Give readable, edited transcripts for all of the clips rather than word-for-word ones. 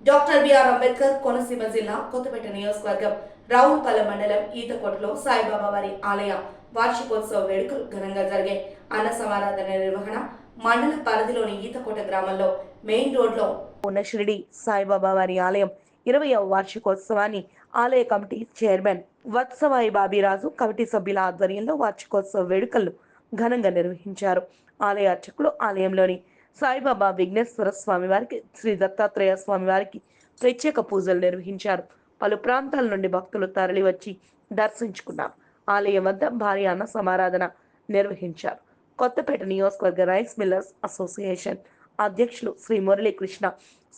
Doctor BR Ambedkar Konaseema జిల్లా కొత్తపేట నియోజకవర్గం రావులపాలెం మండలం ఈతకోటలో సాయిబాబా వారి ఆలయ వార్షికోత్సవ వేడుకలు ఘనంగా జరిగాయి. అన్న సమారాధన నిర్వహణ మండల పరిధిలోని ఈతకోట గ్రామంలో మెయిన్ రోడ్లో ఉన్న షిరిడి సాయిబాబా వారి ఆలయం 20వ వార్షికోత్సవాన్ని ఆలయ కమిటీ చైర్మన్ వత్సవాయి బాబీరాజు కమిటీ సభ్యుల ఆధ్వర్యంలో వార్షికోత్సవ వేడుకలు ఘనంగా నిర్వహించారు. ఆలయ అర్చకులు ఆలయంలోని సాయిబాబా విఘ్నేశ్వర స్వామి వారికి, శ్రీ దత్తాత్రేయ స్వామి వారికి ప్రత్యేక పూజలు నిర్వహించారు. పలు ప్రాంతాల నుండి భక్తులు తరలి వచ్చి దర్శించుకున్నారు. ఆలయం వద్ద భారీ అన్న సమారాధన నిర్వహించారు. కొత్తపేట నియోజకవర్గ రైస్ మిల్లర్స్ అసోసియేషన్ అధ్యక్షులు శ్రీ మురళీకృష్ణ,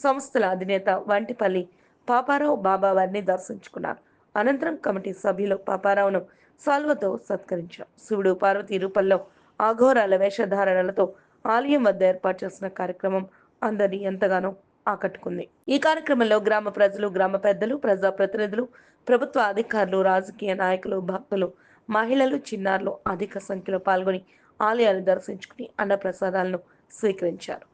సంస్థల అధినేత వంటిపల్లి పాపారావు బాబా వారిని దర్శించుకున్నారు. అనంతరం కమిటీ సభ్యులు పాపారావును సాల్వతో సత్కరించారు. శివుడు పార్వతీ రూపంలో అఘోరాల వేషధారణలతో ఆలయం వద్ద ఏర్పాటు చేసిన కార్యక్రమం అందరినీ ఎంతగానో ఆకట్టుకుంది. ఈ కార్యక్రమంలో గ్రామ ప్రజలు, గ్రామ పెద్దలు, ప్రజాప్రతినిధులు, ప్రభుత్వ అధికారులు, రాజకీయ నాయకులు, భక్తులు, మహిళలు, చిన్నారులు అధిక సంఖ్యలో పాల్గొని ఆలయాన్ని దర్శించుకుని అన్నప్రసాదాలను స్వీకరించారు.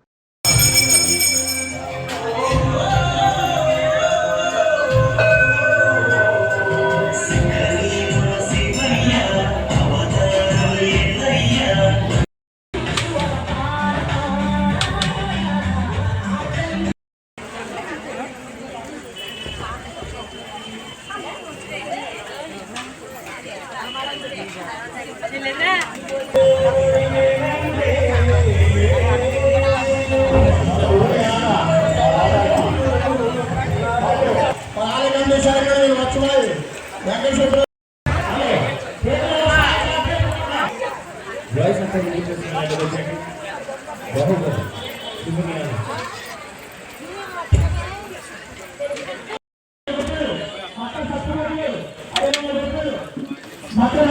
Makan